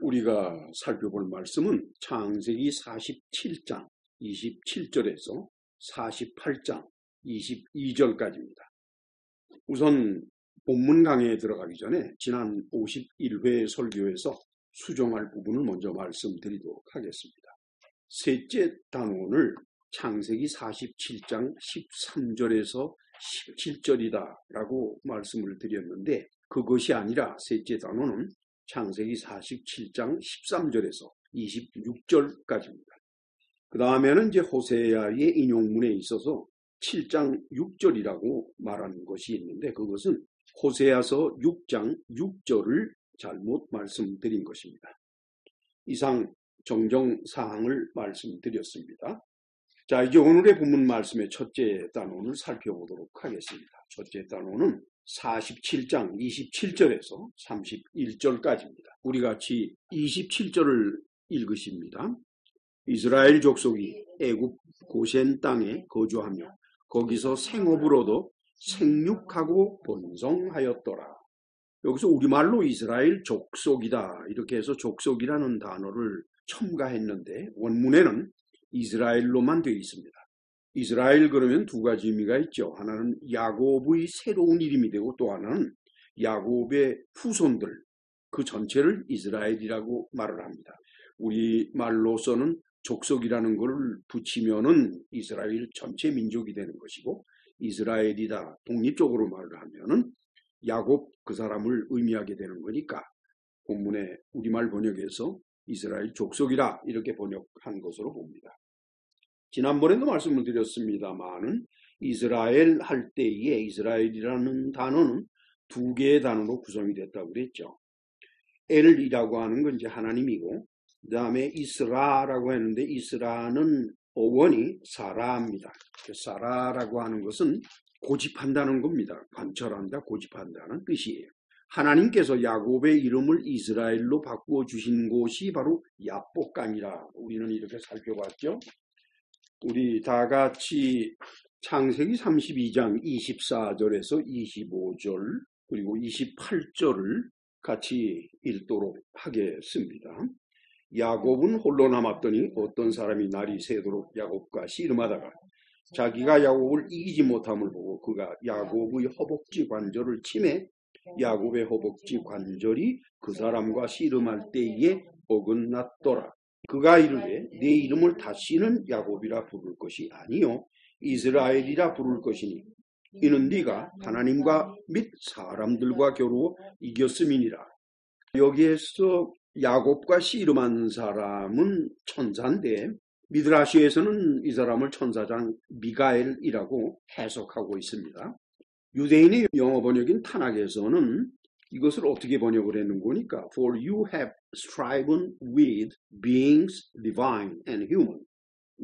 우리가 살펴볼 말씀은 창세기 47장 27절에서 48장 22절까지입니다. 우선 본문 강의에 들어가기 전에 지난 51회 설교에서 수정할 부분을 먼저 말씀드리도록 하겠습니다. 셋째 단원을 창세기 47장 13절에서 17절이다 라고 말씀을 드렸는데, 그것이 아니라 셋째 단원은 창세기 47장 13절에서 26절까지입니다. 그 다음에는 이제 호세아의 인용문에 있어서 7장 6절이라고 말하는 것이 있는데, 그것은 호세아서 6장 6절을 잘못 말씀드린 것입니다. 이상 정정사항을 말씀드렸습니다. 자, 이제 오늘의 본문 말씀의 첫째 단원을 살펴보도록 하겠습니다. 첫째 단원은 47장 27절에서 31절까지입니다. 우리 같이 27절을 읽으십니다. 이스라엘 족속이 애굽 고센 땅에 거주하며 거기서 생업으로도 생육하고 번성하였더라. 여기서 우리말로 이스라엘 족속이다 이렇게 해서 족속이라는 단어를 첨가했는데, 원문에는 이스라엘로만 되어 있습니다. 이스라엘 그러면 두 가지 의미가 있죠. 하나는 야곱의 새로운 이름이 되고, 또 하나는 야곱의 후손들, 그 전체를 이스라엘이라고 말을 합니다. 우리말로서는 족속이라는 것을 붙이면은 이스라엘 전체 민족이 되는 것이고, 이스라엘이다 독립적으로 말을 하면은 야곱 그 사람을 의미하게 되는 거니까 본문의 우리말 번역에서 이스라엘 족속이라 이렇게 번역한 것으로 봅니다. 지난번에도 말씀을 드렸습니다만은 이스라엘 할 때에 이스라엘이라는 단어는 두 개의 단어로 구성이 됐다고 그랬죠. 엘이라고 하는 건 이제 하나님이고, 그 다음에 이스라라고 했는데, 이스라는 어원이 사라입니다. 사라라고 하는 것은 고집한다는 겁니다. 관철한다, 고집한다는 뜻이에요. 하나님께서 야곱의 이름을 이스라엘로 바꾸어 주신 곳이 바로 야복강이라 우리는 이렇게 살펴봤죠. 우리 다 같이 창세기 32장 24절에서 25절 그리고 28절을 같이 읽도록 하겠습니다. 야곱은 홀로 남았더니 어떤 사람이 날이 새도록 야곱과 씨름하다가 자기가 야곱을 이기지 못함을 보고 그가 야곱의 허벅지 관절을 치매 야곱의 허벅지 관절이 그 사람과 씨름할 때에 어긋났더라. 그가 이르되 내 이름을 다시는 야곱이라 부를 것이 아니요 이스라엘이라 부를 것이니 이는 네가 하나님과 및 사람들과 겨루어 이겼음이니라. 여기에서 야곱과 씨름한 사람은 천사인데, 미드라시에서는 이 사람을 천사장 미가엘이라고 해석하고 있습니다. 유대인의 영어 번역인 타낙에서는 이것을 어떻게 번역을 했는 거니까 For you have striven with beings divine and human.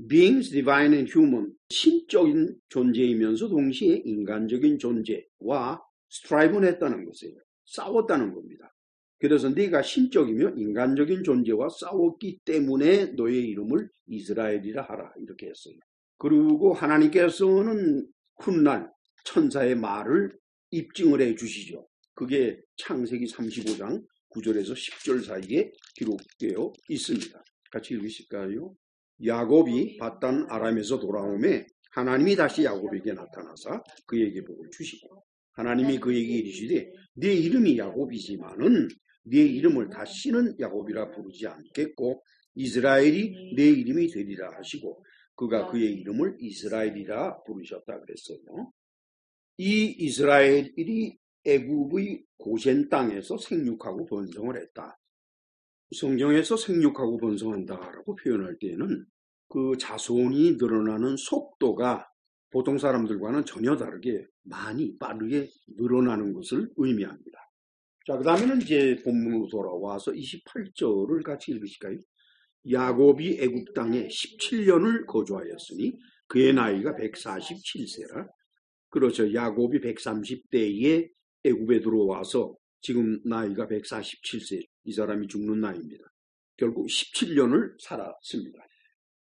beings divine and human, 신적인 존재이면서 동시에 인간적인 존재와 striven 했다는 것이에요. 싸웠다는 겁니다. 그래서 네가 신적이며 인간적인 존재와 싸웠기 때문에 너의 이름을 이스라엘이라 하라 이렇게 했어요. 그리고 하나님께서는 훗날 천사의 말을 입증을 해 주시죠. 그게 창세기 35장 9절에서 10절 사이에 기록되어 있습니다. 같이 읽으실까요? 야곱이 밧단 아람에서 돌아오매 하나님이 다시 야곱에게 나타나사 그에게 복을 주시고, 하나님이 그에게 이르시되 네 이름이 야곱이지만은 네 이름을 다시는 야곱이라 부르지 않겠고 이스라엘이 내 이름이 되리라 하시고, 그가 그의 이름을 이스라엘이라 부르셨다 그랬어요. 이 이스라엘이 애굽의 고센 땅에서 생육하고 번성을 했다. 성경에서 생육하고 번성한다라고 표현할 때는 그 자손이 늘어나는 속도가 보통 사람들과는 전혀 다르게 많이 빠르게 늘어나는 것을 의미합니다. 자, 그 다음에는 이제 본문으로 돌아와서 28절을 같이 읽으실까요? 야곱이 애굽 땅에 17년을 거주하였으니 그의 나이가 147세라. 그렇죠. 야곱이 130대에 애굽에 들어와서 지금 나이가 147세, 이 사람이 죽는 나이입니다. 결국 17년을 살았습니다.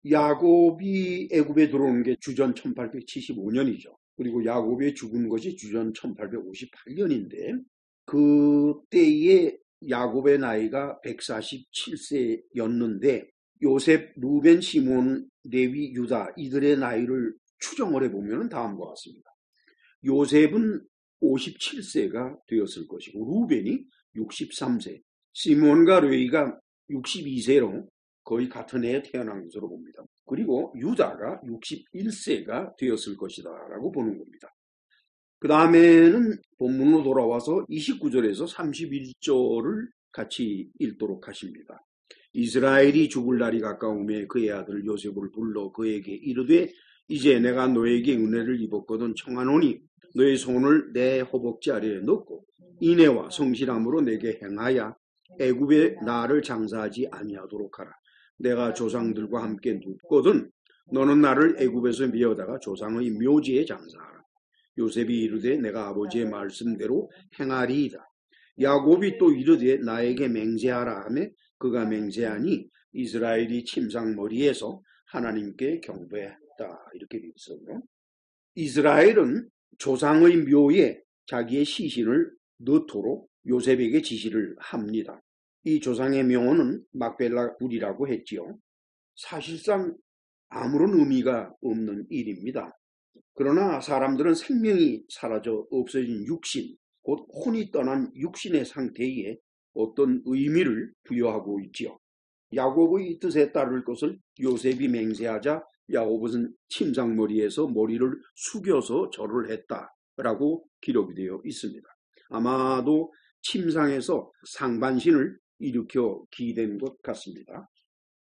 야곱이 애굽에 들어오는 게 주전 1875년이죠. 그리고 야곱이 죽은 것이 주전 1858년인데 그때에 야곱의 나이가 147세였는데 요셉, 루벤, 시몬, 레위, 유다 이들의 나이를 추정을 해보면 다음과 같습니다. 요셉은 57세가 되었을 것이고 루벤이 63세, 시몬과 레위가 62세로 거의 같은 해에 태어난 것으로 봅니다. 그리고 유다가 61세가 되었을 것이다 라고 보는 겁니다. 그 다음에는 본문으로 돌아와서 29절에서 31절을 같이 읽도록 하십니다. 이스라엘이 죽을 날이 가까우매 그의 아들 요셉을 불러 그에게 이르되 이제 내가 너에게 은혜를 입었거든 청하노니 너의 손을 내 허벅지 아래에 넣고 인애와 성실함으로 내게 행하여 애굽에 나를 장사하지 아니하도록 하라. 내가 조상들과 함께 눕거든 너는 나를 애굽에서 미어다가 조상의 묘지에 장사하라. 요셉이 이르되 내가 아버지의 말씀대로 행하리이다. 야곱이 또 이르되 나에게 맹세하라 하매 그가 맹세하니 이스라엘이 침상머리에서 하나님께 경배했다. 이렇게 되어 있어요. 이스라엘은 조상의 묘에 자기의 시신을 넣도록 요셉에게 지시를 합니다. 이 조상의 묘는 막벨라 굴이라고 했지요. 사실상 아무런 의미가 없는 일입니다. 그러나 사람들은 생명이 사라져 없어진 육신, 곧 혼이 떠난 육신의 상태에 어떤 의미를 부여하고 있지요. 야곱의 뜻에 따를 것을 요셉이 맹세하자 야곱은 침상머리에서 머리를 숙여서 절을 했다라고 기록이 되어 있습니다. 아마도 침상에서 상반신을 일으켜 기댄 것 같습니다.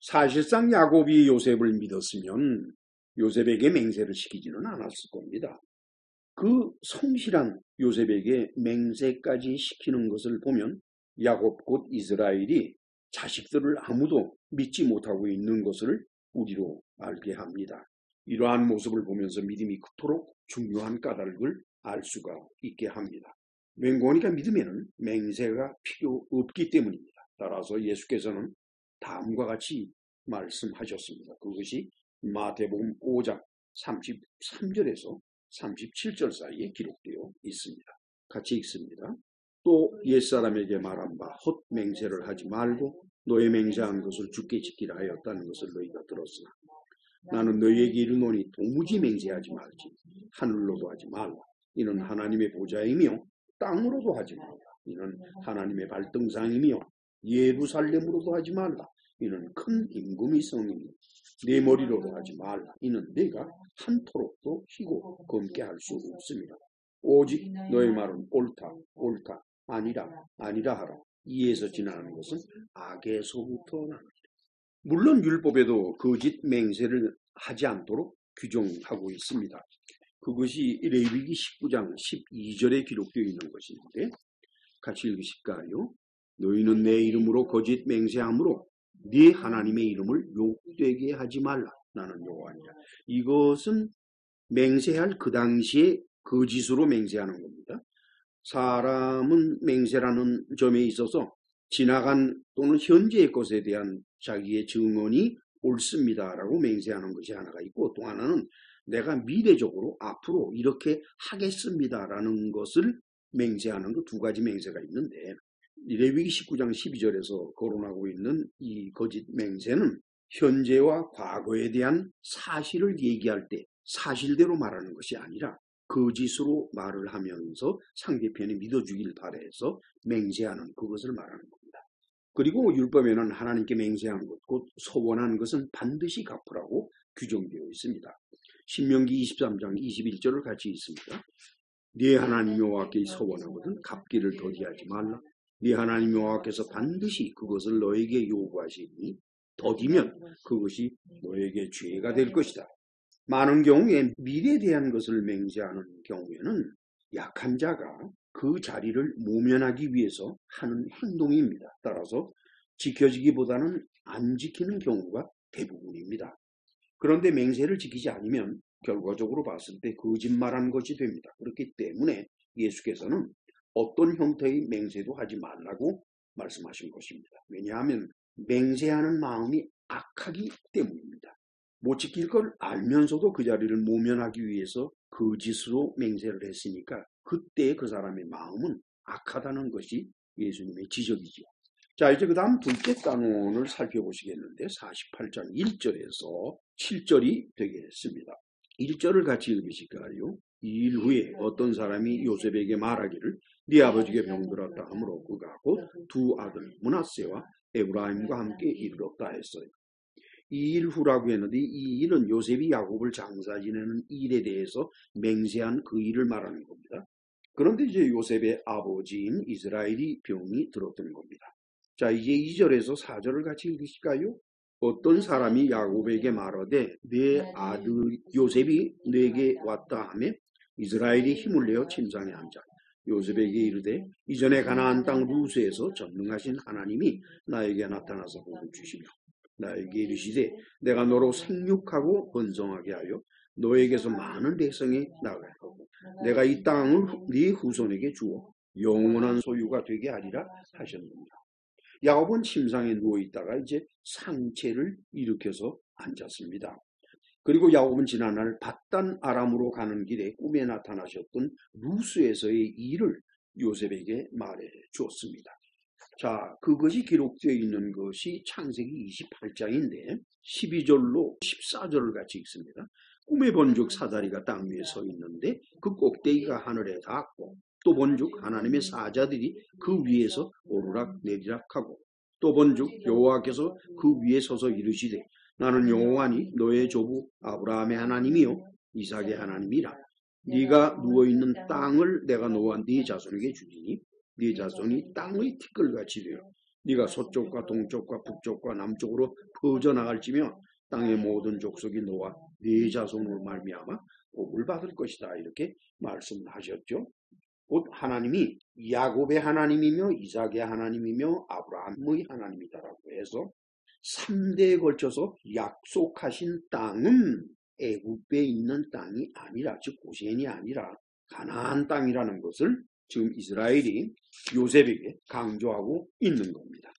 사실상 야곱이 요셉을 믿었으면 요셉에게 맹세를 시키지는 않았을 겁니다. 그 성실한 요셉에게 맹세까지 시키는 것을 보면 야곱 곧 이스라엘이 자식들을 아무도 믿지 못하고 있는 것을 우리로 알게 합니다. 이러한 모습을 보면서 믿음이 그토록 중요한 까닭을 알 수가 있게 합니다. 맹고하니까 믿으면 맹세가 필요 없기 때문입니다. 따라서 예수께서는 다음과 같이 말씀하셨습니다. 그것이 마태복음 5장 33절에서 37절 사이에 기록되어 있습니다. 같이 읽습니다. 또 옛사람에게 말한 바 헛 맹세를 하지 말고 너의 맹세한 것을 주께 지키라 하였다는 것을 너희가 들었으나 나는 너희에게 이르노니 도무지 맹세하지 말지 하늘로도 하지 말라. 이는 하나님의 보좌이며 땅으로도 하지 말라. 이는 하나님의 발등상이며 예루살렘으로도 하지 말라. 이는 큰 임금의 성이니 내 머리로도 하지 말라. 이는 내가 한토록도 희고 검게 할 수 없습니다. 오직 너의 말은 옳다 옳다 아니라 아니라 하라. 이에서 지나는 것은 악에서부터 나느니라. 물론 율법에도 거짓 맹세를 하지 않도록 규정하고 있습니다. 그것이 레위기 19장 12절에 기록되어 있는 것인데 같이 읽으실까요? 너희는 내 이름으로 거짓 맹세함으로 네 하나님의 이름을 욕되게 하지 말라. 나는 여호와니라. 이것은 맹세할 그 당시에 거짓으로 맹세하는 겁니다. 사람은 맹세라는 점에 있어서 지나간 또는 현재의 것에 대한 자기의 증언이 옳습니다라고 맹세하는 것이 하나가 있고 또 하나는 내가 미래적으로 앞으로 이렇게 하겠습니다라는 것을 맹세하는 그 두 가지 맹세가 있는데 레위기 19장 12절에서 거론하고 있는 이 거짓 맹세는 현재와 과거에 대한 사실을 얘기할 때 사실대로 말하는 것이 아니라 거짓으로 말을 하면서 상대편이 믿어주길 바라서 맹세하는 그것을 말하는 겁니다. 그리고 율법에는 하나님께 맹세한 것, 곧 서원한 것은 반드시 갚으라고 규정되어 있습니다. 신명기 23장 21절을 같이 읽습니다. 네 하나님 여호와께 서원하거든 갚기를 더디하지 말라. 네 하나님 여호와께서 반드시 그것을 너에게 요구하시니 더디면 그것이 너에게 죄가 될 것이다. 많은 경우에 미래에 대한 것을 맹세하는 경우에는 약한 자가 그 자리를 모면하기 위해서 하는 행동입니다. 따라서 지켜지기보다는 안 지키는 경우가 대부분입니다. 그런데 맹세를 지키지 않으면 결과적으로 봤을 때 거짓말한 것이 됩니다. 그렇기 때문에 예수께서는 어떤 형태의 맹세도 하지 말라고 말씀하신 것입니다. 왜냐하면 맹세하는 마음이 악하기 때문입니다. 못 지킬 걸 알면서도 그 자리를 모면하기 위해서 거짓으로 맹세를 했으니까 그때 그 사람의 마음은 악하다는 것이 예수님의 지적이죠. 자, 이제 그 다음 둘째 단원을 살펴보시겠는데 48장 1절에서 7절이 되겠습니다. 1절을 같이 읽으실까요? 이 일 후에 어떤 사람이 요셉에게 말하기를 네 아버지께 병들었다 하므로 그가 곧 두 아들 므낫세와 에브라임과 함께 이르렀다 했어요. 이 일 후라고 했는데 이 일은 요셉이 야곱을 장사 지내는 일에 대해서 맹세한 그 일을 말하는 겁니다. 그런데 이제 요셉의 아버지인 이스라엘이 병이 들었던 겁니다. 자, 이제 2절에서 4절을 같이 읽으실까요? 어떤 사람이 야곱에게 말하되 내 아들 요셉이 내게 왔다 하며 이스라엘이 힘을 내어 침상에 앉아 요셉에게 이르되 이전에 가나안 땅 루스에서 전능하신 하나님이 나에게 나타나서 복을 주시며 나에게 이르시되 내가 너로 생육하고 번성하게 하여 너에게서 많은 백성이 나갈 거고 내가 이 땅을 네 후손에게 주어 영원한 소유가 되게 하리라 하셨느니라. 야곱은 침상에 누워있다가 이제 상체를 일으켜서 앉았습니다. 그리고 야곱은 지난날 밧단 아람으로 가는 길에 꿈에 나타나셨던 루스에서의 일을 요셉에게 말해 주었습니다. 자, 그것이 기록되어 있는 것이 창세기 28장인데 12절로 14절을 같이 읽습니다. 꿈에 본즉 사다리가 땅 위에 서 있는데 그 꼭대기가 하늘에 닿았고 또 본즉 하나님의 사자들이 그 위에서 오르락 내리락하고 또 본즉 여호와께서 그 위에 서서 이르시되 나는 여호와니 너의 조부 아브라함의 하나님이요 이삭의 하나님이라. 네가 누워있는 땅을 내가 너와 네 자손에게 주리니 네 자손이 땅의 티끌같이 되어 네가 서쪽과 동쪽과 북쪽과 남쪽으로 퍼져나갈지며 땅의 모든 족속이 너와 네 자손으로 말미암아 복을 받을 것이다. 이렇게 말씀하셨죠. 곧 하나님이 야곱의 하나님이며 이삭의 하나님이며 아브라함의 하나님이다라고 해서 3대에 걸쳐서 약속하신 땅은 애굽에 있는 땅이 아니라, 즉 고센이 아니라 가나안 땅이라는 것을 지금 이스라엘이 요셉에게 강조하고 있는 겁니다.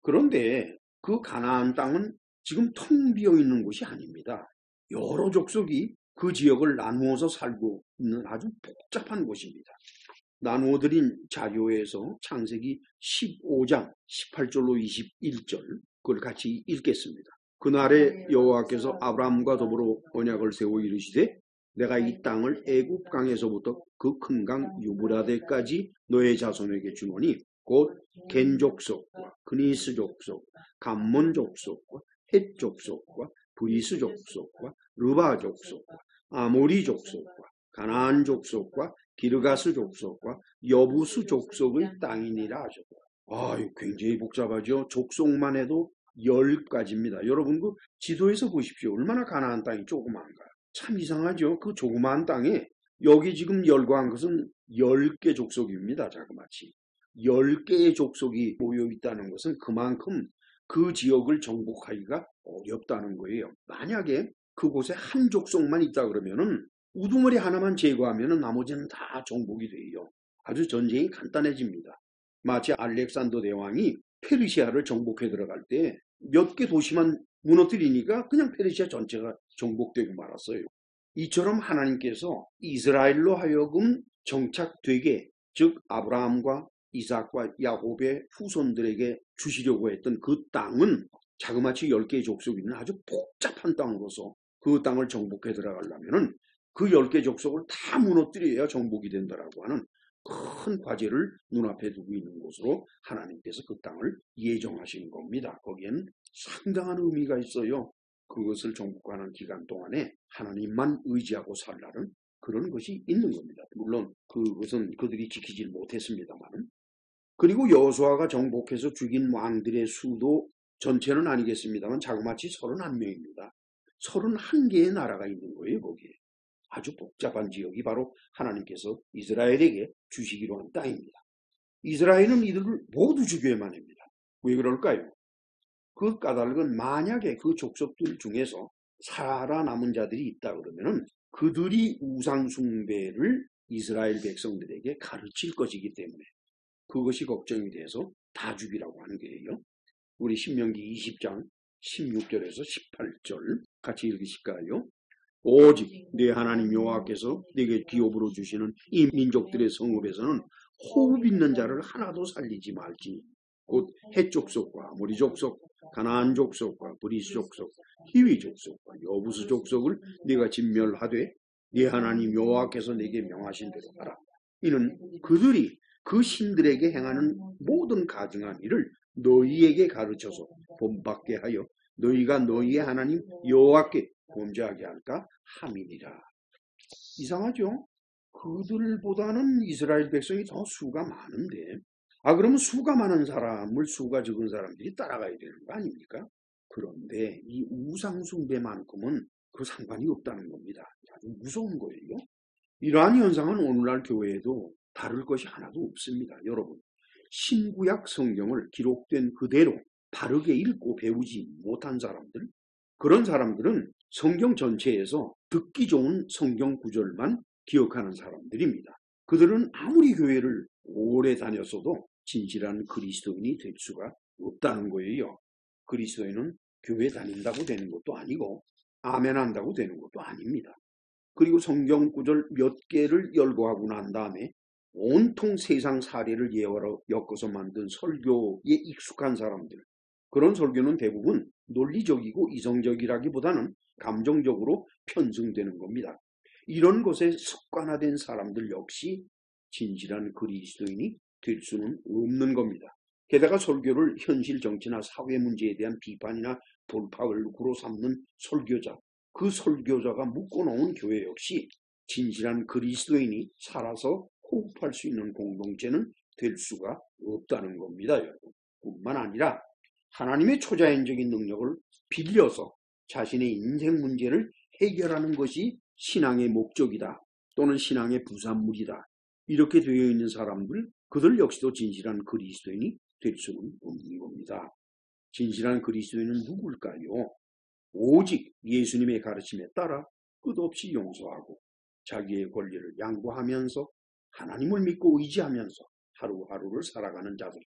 그런데 그 가나안 땅은 지금 텅 비어 있는 곳이 아닙니다. 여러 족속이 그 지역을 나누어서 살고 있는 아주 복잡한 곳입니다. 나누어드린 자료에서 창세기 15장 18절로 21절 그걸 같이 읽겠습니다. 그날에 여호와께서 아브라함과 더불어 언약을 세워 이르시되 내가 이 땅을 애굽 강에서부터 그 큰 강 유브라데까지 너의 자손에게 주노니 곧 겐 족속과 그니스 족속, 감몬 족속과 헷 족속과 브리스 족속과 르바 족속과 아모리 족속과 가나안 족속과 기르가스 족속과 여부스 족속의 땅이니라 하셨다. 굉장히 복잡하죠. 족속만 해도 10가지입니다. 여러분 그 지도에서 보십시오. 얼마나 가나안 땅이 조그만가요. 참 이상하죠. 그 조그마한 땅에 여기 지금 열거한 것은 10개 족속입니다. 자그마치 10개의 족속이 모여 있다는 것은 그만큼 그 지역을 정복하기가 어렵다는 거예요. 만약에 그곳에 한 족속만 있다 그러면은 우두머리 하나만 제거하면은 나머지는 다 정복이 돼요. 아주 전쟁이 간단해집니다. 마치 알렉산더 대왕이 페르시아를 정복해 들어갈 때 몇 개 도시만 무너뜨리니까 그냥 페르시아 전체가 정복되고 말았어요. 이처럼 하나님께서 이스라엘로 하여금 정착되게, 즉 아브라함과 이삭과 야곱의 후손들에게 주시려고 했던 그 땅은 자그마치 10개의 족속이 있는 아주 복잡한 땅으로서 그 땅을 정복해 들어가려면은 그 10개 족속을 다 무너뜨려야 정복이 된다라고 하는 큰 과제를 눈앞에 두고 있는 곳으로 하나님께서 그 땅을 예정하신 겁니다. 거기에는 상당한 의미가 있어요. 그것을 정복하는 기간 동안에 하나님만 의지하고 살라는 그런 것이 있는 겁니다. 물론 그것은 그들이 지키지 못했습니다만. 그리고 여호수아가 정복해서 죽인 왕들의 수도 전체는 아니겠습니다만 자그마치 31명입니다. 31개의 나라가 있는 거예요. 거기에. 아주 복잡한 지역이 바로 하나님께서 이스라엘에게 주시기로 한 땅입니다. 이스라엘은 이들을 모두 죽여야만 합니다. 왜 그럴까요? 그 까닭은 만약에 그 족속들 중에서 살아남은 자들이 있다 그러면은 그들이 우상 숭배를 이스라엘 백성들에게 가르칠 것이기 때문에 그것이 걱정이 돼서 다 죽이라고 하는 거예요. 우리 신명기 20장 16절에서 18절 같이 읽으실까요? 오직 내 하나님 여호와께서 네게 기업으로 주시는 이 민족들의 성읍에서는 호흡 있는 자를 하나도 살리지 말지니 곧 헷 족속과 아모리 족속, 가나안 족속과 브리스 족속, 히위 족속과 여부스 족속을 네가 진멸하되 네 하나님 여호와께서 네게 명하신 대로 하라. 이는 그들이 그 신들에게 행하는 모든 가증한 일을 너희에게 가르쳐서 본받게 하여 너희가 너희의 하나님 여호와께 범죄하게 할까 함이니라. 이상하죠? 그들보다는 이스라엘 백성이 더 수가 많은데, 그러면 수가 많은 사람을 수가 적은 사람들이 따라가야 되는 거 아닙니까? 그런데 이 우상숭배만큼은 그 상관이 없다는 겁니다. 아주 무서운 거예요. 이러한 현상은 오늘날 교회에도 다를 것이 하나도 없습니다. 여러분, 신구약 성경을 기록된 그대로 바르게 읽고 배우지 못한 사람들, 그런 사람들은 성경 전체에서 듣기 좋은 성경 구절만 기억하는 사람들입니다. 그들은 아무리 교회를 오래 다녔어도 진실한 그리스도인이 될 수가 없다는 거예요. 그리스도인은 교회 다닌다고 되는 것도 아니고 아멘 한다고 되는 것도 아닙니다. 그리고 성경 구절 몇 개를 열거하고 난 다음에 온통 세상 사례를 예화로 엮어서 만든 설교에 익숙한 사람들, 그런 설교는 대부분 논리적이고 이성적이라기보다는 감정적으로 편승되는 겁니다. 이런 것에 습관화된 사람들 역시 진실한 그리스도인이 될 수는 없는 겁니다. 게다가 설교를 현실 정치나 사회 문제에 대한 비판이나 돌파구로 삼는 설교자, 그 설교자가 묶어놓은 교회 역시 진실한 그리스도인이 살아서 호흡할 수 있는 공동체는 될 수가 없다는 겁니다, 여러분. 뿐만 아니라 하나님의 초자연적인 능력을 빌려서 자신의 인생 문제를 해결하는 것이 신앙의 목적이다, 또는 신앙의 부산물이다, 이렇게 되어 있는 사람들, 그들 역시도 진실한 그리스도인이 될 수는 없는 겁니다. 진실한 그리스도인은 누굴까요? 오직 예수님의 가르침에 따라 끝없이 용서하고 자기의 권리를 양보하면서 하나님을 믿고 의지하면서 하루하루를 살아가는 자들,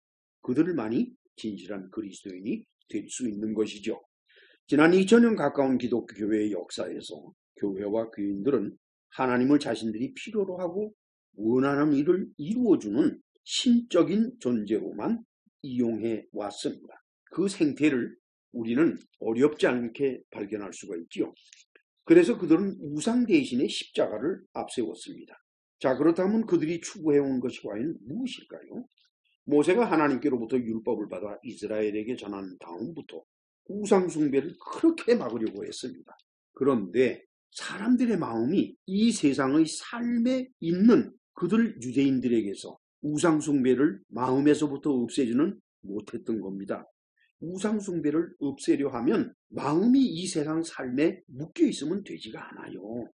그들만이 진실한 그리스도인이 될 수 있는 것이죠. 지난 2000년 가까운 기독교 교회의 역사에서 교회와 교인들은 하나님을 자신들이 필요로 하고 원하는 일을 이루어주는 신적인 존재로만 이용해 왔습니다. 그 생태를 우리는 어렵지 않게 발견할 수가 있지요. 그래서 그들은 우상 대신에 십자가를 앞세웠습니다. 자, 그렇다면 그들이 추구해온 것이 과연 무엇일까요? 모세가 하나님께로부터 율법을 받아 이스라엘에게 전한 다음부터 우상 숭배를 그렇게 막으려고 했습니다. 그런데 사람들의 마음이 이 세상의 삶에 있는 그들 유대인들에게서 우상 숭배를 마음에서부터 없애지는 못했던 겁니다. 우상 숭배를 없애려 하면 마음이 이 세상 삶에 묶여 있으면 되지가 않아요.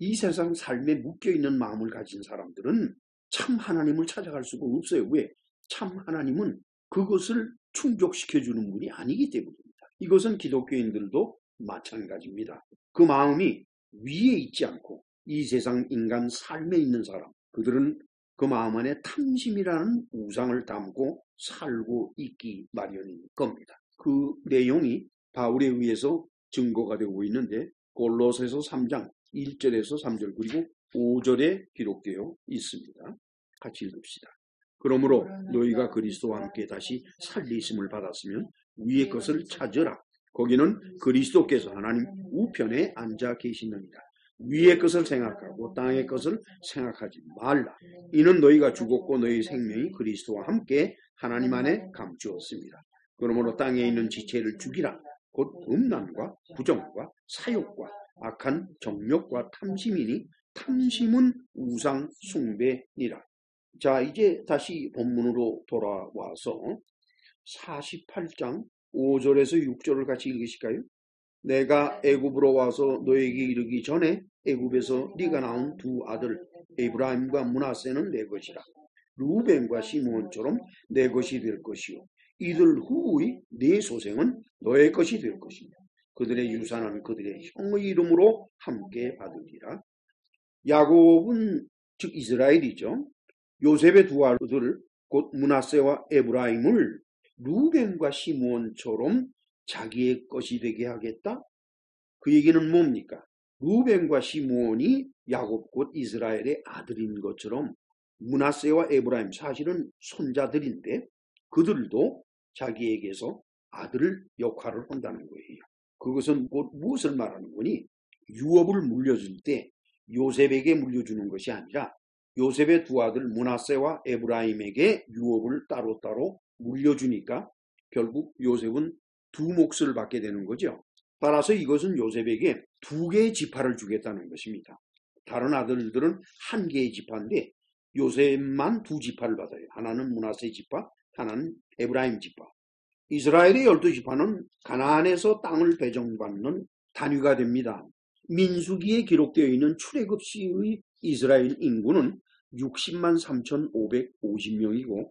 이 세상 삶에 묶여 있는 마음을 가진 사람들은 참 하나님을 찾아갈 수가 없어요. 왜? 참 하나님은 그것을 충족시켜주는 분이 아니기 때문입니다. 이것은 기독교인들도 마찬가지입니다. 그 마음이 위에 있지 않고 이 세상 인간 삶에 있는 사람, 그들은 그 마음 안에 탐심이라는 우상을 담고 살고 있기 마련인 겁니다. 그 내용이 바울에 의해서 증거가 되고 있는데 골로새서 3장 1절에서 3절 그리고 5절에 기록되어 있습니다. 같이 읽읍시다. 그러므로 너희가 그리스도와 함께 다시 살리심을 받았으면 위의 것을 찾으라. 거기는 그리스도께서 하나님 우편에 앉아 계시느니라. 위의 것을 생각하고 땅의 것을 생각하지 말라. 이는 너희가 죽었고 너희 생명이 그리스도와 함께 하나님 안에 감추었습니다. 그러므로 땅에 있는 지체를 죽이라. 곧 음란과 부정과 사욕과 악한 정욕과 탐심이니 탐심은 우상 숭배니라. 자, 이제 다시 본문으로 돌아와서 48장 5절에서 6절을 같이 읽으실까요? 내가 애굽으로 와서 너에게 이르기 전에 애굽에서 네가 낳은 두 아들 에브라임과 므낫세는 내 것이라. 루벤과 시므온처럼 내 것이 될 것이요 이들 후의 네 소생은 너의 것이 될 것이며 그들의 유산은 그들의 형의 이름으로 함께 받으리라. 야곱은 즉 이스라엘이죠. 요셉의 두 아들 곧 므낫세와 에브라임을 루벤과 시므온처럼 자기의 것이 되게 하겠다. 그 얘기는 뭡니까? 루벤과 시므온이 야곱 곧 이스라엘의 아들인 것처럼 므낫세와 에브라임 사실은 손자들인데 그들도 자기에게서 아들 역할을 한다는 거예요. 그것은 곧 무엇을 말하는 거니? 유업을 물려줄 때 요셉에게 물려주는 것이 아니라 요셉의 두 아들 므낫세와 에브라임에게 유업을 따로따로 물려주니까 결국 요셉은 두 몫을 받게 되는 거죠. 따라서 이것은 요셉에게 두 개의 지파를 주겠다는 것입니다. 다른 아들들은 한 개의 지파인데 요셉만 두 지파를 받아요. 하나는 므낫세 지파, 하나는 에브라임 지파. 이스라엘의 12지파는 가나안에서 땅을 배정받는 단위가 됩니다. 민수기에 기록되어 있는 출애굽 시의 이스라엘 인구는 60만 3,550명이고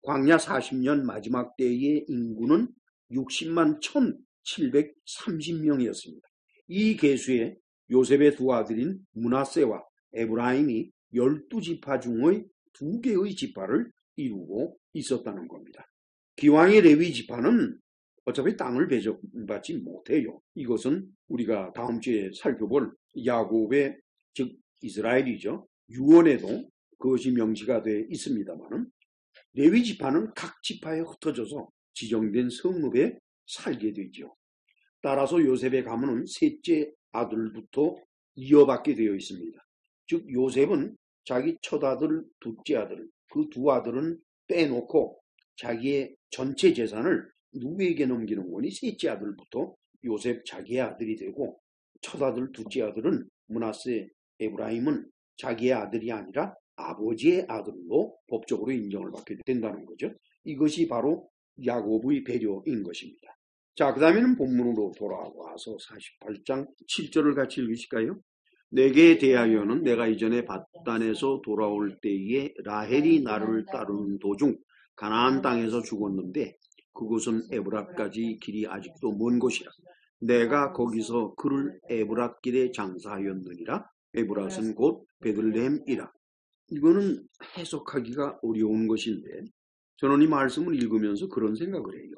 광야 40년 마지막 때의 인구는 60만 1,730명이었습니다. 이 계수에 요셉의 두 아들인 므낫세와 에브라임이 12지파 중의 두 개의 지파를 이루고 있었다는 겁니다. 기왕의 레위 지파는 어차피 땅을 배정받지 못해요. 이것은 우리가 다음 주에 살펴볼 야곱의 즉 이스라엘이죠. 유언에도 그것이 명시가 되어 있습니다만 레위 지파는 각 지파에 흩어져서 지정된 성읍에 살게 되죠. 따라서 요셉의 가문은 셋째 아들부터 이어받게 되어 있습니다. 즉 요셉은 자기 첫 아들, 둘째 아들, 그 두 아들은 빼놓고 자기의 전체 재산을 누구에게 넘기는 거니? 셋째 아들부터 요셉 자기의 아들이 되고 첫 아들, 둘째 아들은 므낫세, 에브라임은 자기의 아들이 아니라 아버지의 아들로 법적으로 인정을 받게 된다는 거죠. 이것이 바로 야곱의 배려인 것입니다. 자, 그 다음에는 본문으로 돌아와서 48장 7절을 같이 읽으실까요? 내게 대하여는 내가 이전에 밧단에서 돌아올 때에 라헬이 나를 따르는 도중 가나안 땅에서 죽었는데 그곳은 에브랏까지 길이 아직도 먼 곳이라. 내가 거기서 그를 에브랏길에 장사하였느니라. 에브랏은 곧 베들레헴이라. 이거는 해석하기가 어려운 것인데 저는 이 말씀을 읽으면서 그런 생각을 해요.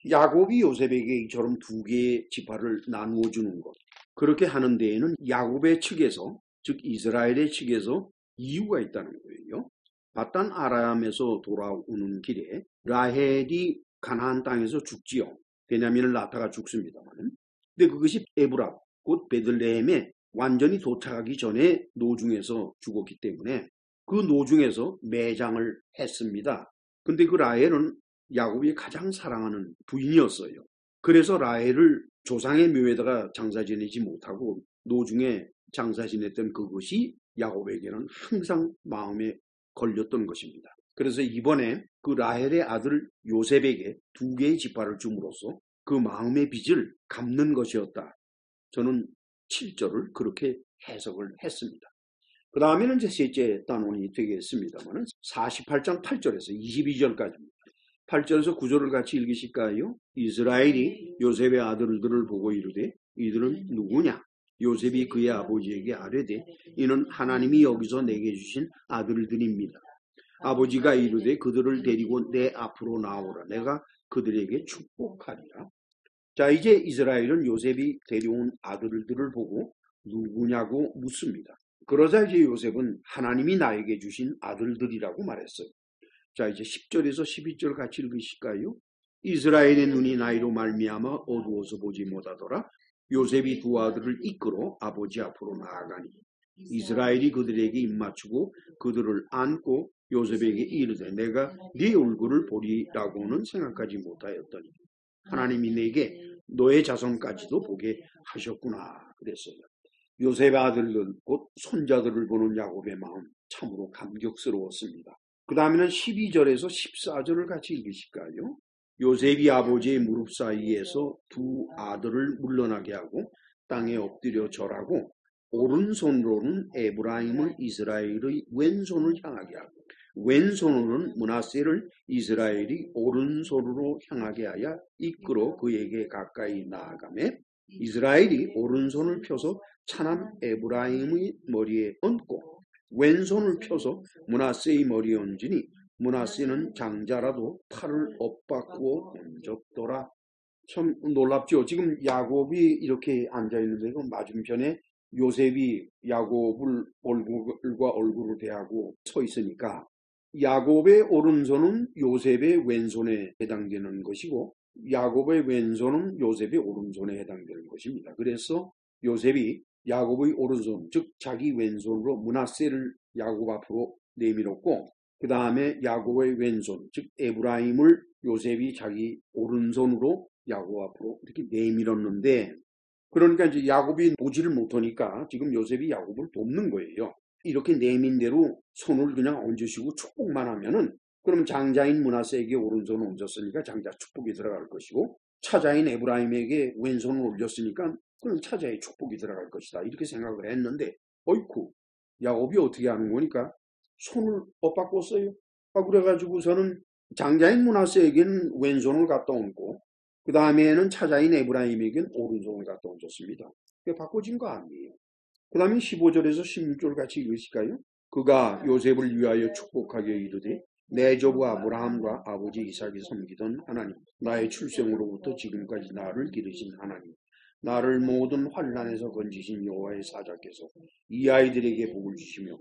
야곱이 요셉에게 이처럼 두 개의 지파를 나누어 주는 것, 그렇게 하는 데에는 야곱의 측에서, 즉 이스라엘의 측에서 이유가 있다는 거예요. 밧단 아람에서 돌아오는 길에 라헬이 가나안 땅에서 죽지요. 베냐민을 낳다가 죽습니다만, 근데 그것이 에브랏, 곧 베들레헴에 완전히 도착하기 전에 노중에서 죽었기 때문에 그 노중에서 매장을 했습니다. 근데 그 라헬은 야곱이 가장 사랑하는 부인이었어요. 그래서 라헬을 조상의 묘에다가 장사 지내지 못하고 노중에 장사 지냈던 그것이 야곱에게는 항상 마음에 걸렸던 것입니다. 그래서 이번에 그 라헬의 아들 요셉에게 두 개의 지파를 줌으로써 그 마음의 빚을 갚는 것이었다. 저는 7절을 그렇게 해석을 했습니다. 그 다음에는 이제 셋째 단원이 되겠습니다만 48장 8절에서 22절까지입니다. 8절에서 9절을 같이 읽으실까요? 이스라엘이 요셉의 아들들을 보고 이르되 이들은 누구냐? 요셉이 그의 아버지에게 아뢰되 이는 하나님이 여기서 내게 주신 아들들입니다. 아버지가 이르되 그들을 데리고 내 앞으로 나오라. 내가 그들에게 축복하리라. 자, 이제 이스라엘은 요셉이 데려온 아들들을 보고 누구냐고 묻습니다. 그러자 이제 요셉은 하나님이 나에게 주신 아들들이라고 말했어요. 자, 이제 10절에서 12절 같이 읽으실까요? 이스라엘의 눈이 나이로 말미암아 어두워서 보지 못하더라. 요셉이 두 아들을 이끌어 아버지 앞으로 나아가니 이스라엘이 그들에게 입맞추고 그들을 안고 요셉에게 이르되 내가 네 얼굴을 보리라고는 생각하지 못하였더니 하나님이 내게 너의 자손까지도 보게 하셨구나 그랬어요. 요셉의 아들들 곧 손자들을 보는 야곱의 마음 참으로 감격스러웠습니다. 그 다음에는 12절에서 14절을 같이 읽으실까요? 요셉이 아버지의 무릎 사이에서 두 아들을 물러나게 하고 땅에 엎드려 절하고 오른손으로는 에브라임을 이스라엘의 왼손을 향하게 하고 왼손으로는 므낫세를 이스라엘이 오른손으로 향하게 하여 이끌어 그에게 가까이 나아가매 이스라엘이 오른손을 펴서 차남 에브라임의 머리에 얹고 왼손을 펴서 므낫세의 머리에 얹으니 므낫세는 장자라도 팔을 엇바꾸어 얹었더라. 참 놀랍죠. 지금 야곱이 이렇게 앉아있는데 맞은편에 요셉이 야곱을 얼굴과 얼굴을 대하고 서 있으니까 야곱의 오른손은 요셉의 왼손에 해당되는 것이고 야곱의 왼손은 요셉의 오른손에 해당되는 것입니다. 그래서 요셉이 야곱의 오른손, 즉 자기 왼손으로 므낫세를 야곱 앞으로 내밀었고 그 다음에 야곱의 왼손, 즉 에브라임을 요셉이 자기 오른손으로 야곱 앞으로 이렇게 내밀었는데 그러니까 이제 야곱이 보지를 못하니까 지금 요셉이 야곱을 돕는 거예요. 이렇게 내민 대로 손을 그냥 얹으시고 축복만 하면은 그러면 장자인 므낫세에게 오른손을 얹었으니까 장자 축복이 들어갈 것이고 차자인 에브라임에게 왼손을 올렸으니까 그럼 차자의 축복이 들어갈 것이다. 이렇게 생각을 했는데 어이쿠 야곱이 어떻게 하는 거니까 손을 엇바꿨어요. 그래가지고서는 장자인 므낫세에게는 왼손을 갖다 얹고 그 다음에는 차자인 에브라임에게는 오른손을 갖다 얹었습니다. 그게 바꿔진 거 아니에요. 그 다음에 15절에서 16절 같이 읽으실까요? 그가 요셉을 위하여 축복하게 이르되 내 조부 아브라함과 아버지 이삭이 섬기던 하나님, 나의 출생으로부터 지금까지 나를 기르신 하나님, 나를 모든 환난에서 건지신 여호와의 사자께서 이 아이들에게 복을 주시며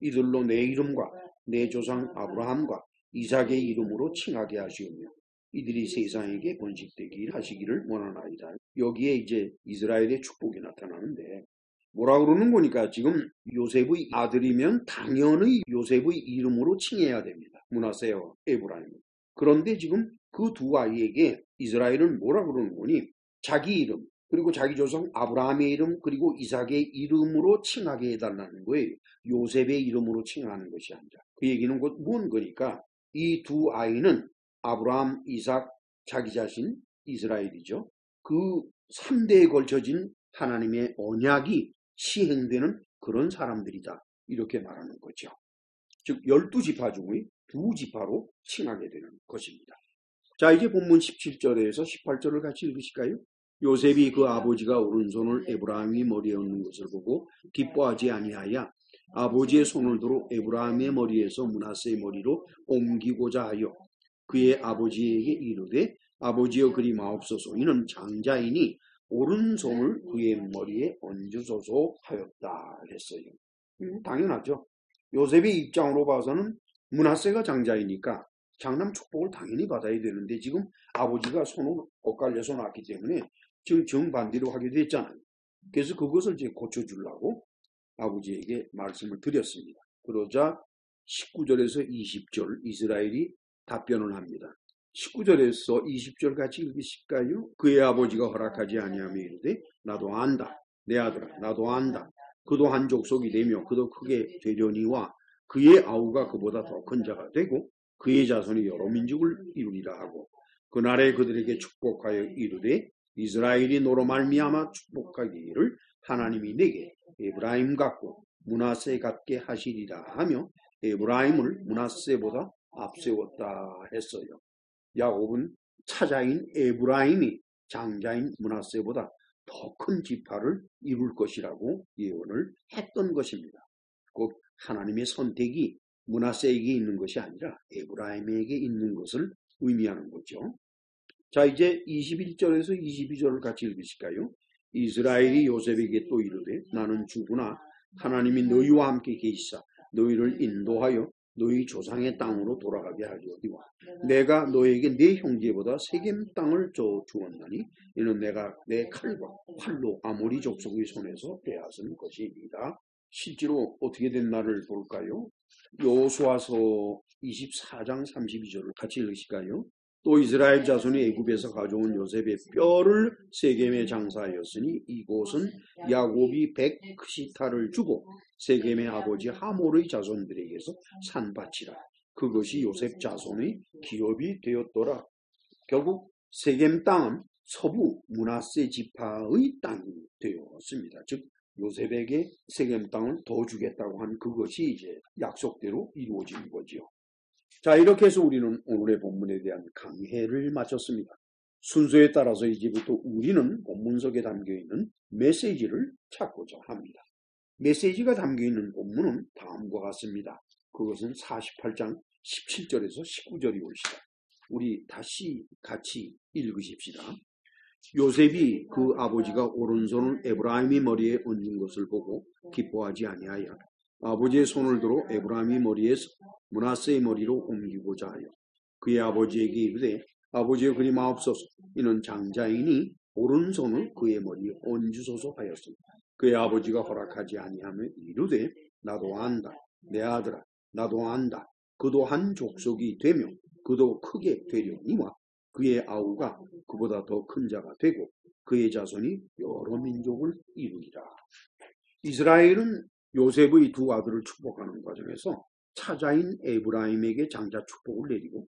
이들로 내 이름과 내 조상 아브라함과 이삭의 이름으로 칭하게 하시오며 이들이 세상에게 번식되게 하시기를 원하나이다. 여기에 이제 이스라엘의 축복이 나타나는데 뭐라 그러는 거니까 지금 요셉의 아들이면 당연히 요셉의 이름으로 칭해야 됩니다. 므낫세와 에브라임. 그런데 지금 그 두 아이에게 이스라엘은 뭐라 그러는 거니? 자기 이름 그리고 자기 조상 아브라함의 이름 그리고 이삭의 이름으로 칭하게 해달라는 거예요. 요셉의 이름으로 칭하는 것이 아니라. 그 얘기는 뭔 거니까 이 두 아이는 아브라함, 이삭, 자기 자신 이스라엘이죠. 그 3대에 걸쳐진 하나님의 언약이 시행되는 그런 사람들이다. 이렇게 말하는 거죠. 즉 12지파 중의 2지파로 칭하게 되는 것입니다. 자, 이제 본문 17절에서 18절을 같이 읽으실까요? 요셉이 그 아버지가 오른손을 에브라임이 머리에 얹는 것을 보고 기뻐하지 아니하여 아버지의 손을 들어 에브라임의 머리에서 므낫세의 머리로 옮기고자 하여 그의 아버지에게 이르되 아버지여 그리 마옵소서 이는 장자이니 오른손을 그의 머리에 얹으소서 하였다 했어요. 당연하죠. 요셉의 입장으로 봐서는 므낫세가 장자이니까 장남 축복을 당연히 받아야 되는데 지금 아버지가 손을 엇갈려서 낳기 때문에 지금 정반대로 하게 됐잖아요. 그래서 그것을 이제 고쳐주려고 아버지에게 말씀을 드렸습니다. 그러자 19절에서 20절 이스라엘이 답변을 합니다. 19절에서 20절 같이 읽으실까요? 그의 아버지가 허락하지 아니하며 이르되 나도 안다. 내 아들아 나도 안다. 그도 한 족속이 되며 그도 크게 되려니와 그의 아우가 그보다 더 큰 자가 되고 그의 자손이 여러 민족을 이루리라 하고 그날에 그들에게 축복하여 이르되 이스라엘이 너로 말미암아 축복하기를 하나님이 내게 에브라임 같고 므낫세 같게 하시리라 하며 에브라임을 므낫세보다 앞세웠다 했어요. 야곱은 차자인 에브라임이 장자인 므낫세보다 더 큰 지파를 이룰 것이라고 예언을 했던 것입니다. 곧 하나님의 선택이 므낫세에게 있는 것이 아니라 에브라임에게 있는 것을 의미하는 거죠. 자, 이제 21절에서 22절을 같이 읽으실까요? 이스라엘이 요셉에게 또 이르되 나는 주구나 하나님이 너희와 함께 계시사 너희를 인도하여 너희 조상의 땅으로 돌아가게 하리오니와 내가 너에게 네 형제보다 세겜 땅을 주었나니 이는 내가 내 칼과 활로 아모리 족속의 손에서 빼앗은 것이니이다. 실제로 어떻게 됐나를 볼까요? 여호수아서 24장 32절을 같이 읽으실까요? 또 이스라엘 자손이 애굽에서 가져온 요셉의 뼈를 세겜에 장사하였으니 이곳은 야곱이 100시타를 주고 세겜의 아버지 하몰의 자손들에게서 산 밭이라. 그것이 요셉 자손의 기업이 되었더라. 결국 세겜 땅은 서부 므낫세 지파의 땅이 되었습니다. 즉 요셉에게 세겜 땅을 더 주겠다고 한 그것이 이제 약속대로 이루어진 거지요. 자, 이렇게 해서 우리는 오늘의 본문에 대한 강해를 마쳤습니다. 순서에 따라서 이제부터 우리는 본문 속에 담겨있는 메시지를 찾고자 합니다. 메시지가 담겨있는 본문은 다음과 같습니다. 그것은 48장 17절에서 19절이 올시다. 우리 다시 같이 읽으십시다. 요셉이 그 아버지가 오른손을 에브라임의 머리에 얹은 것을 보고 기뻐하지 아니하여 아버지의 손을 들어 에브라임의 머리에서 므낫세의 머리로 옮기고자 하여 그의 아버지에게 이르되 아버지여 그리 마옵소서. 이는 장자이니 오른손을 그의 머리에 얹으소서 하였습니다. 그의 아버지가 허락하지 아니하며 이르되 나도 안다. 내 아들아 나도 안다. 그도 한 족속이 되며 그도 크게 되려니와 그의 아우가 그보다 더 큰 자가 되고 그의 자손이 여러 민족을 이루리라. 이스라엘은 요셉의 두 아들을 축복하는 과정에서 차자인 에브라임에게 장자 축복을 내리고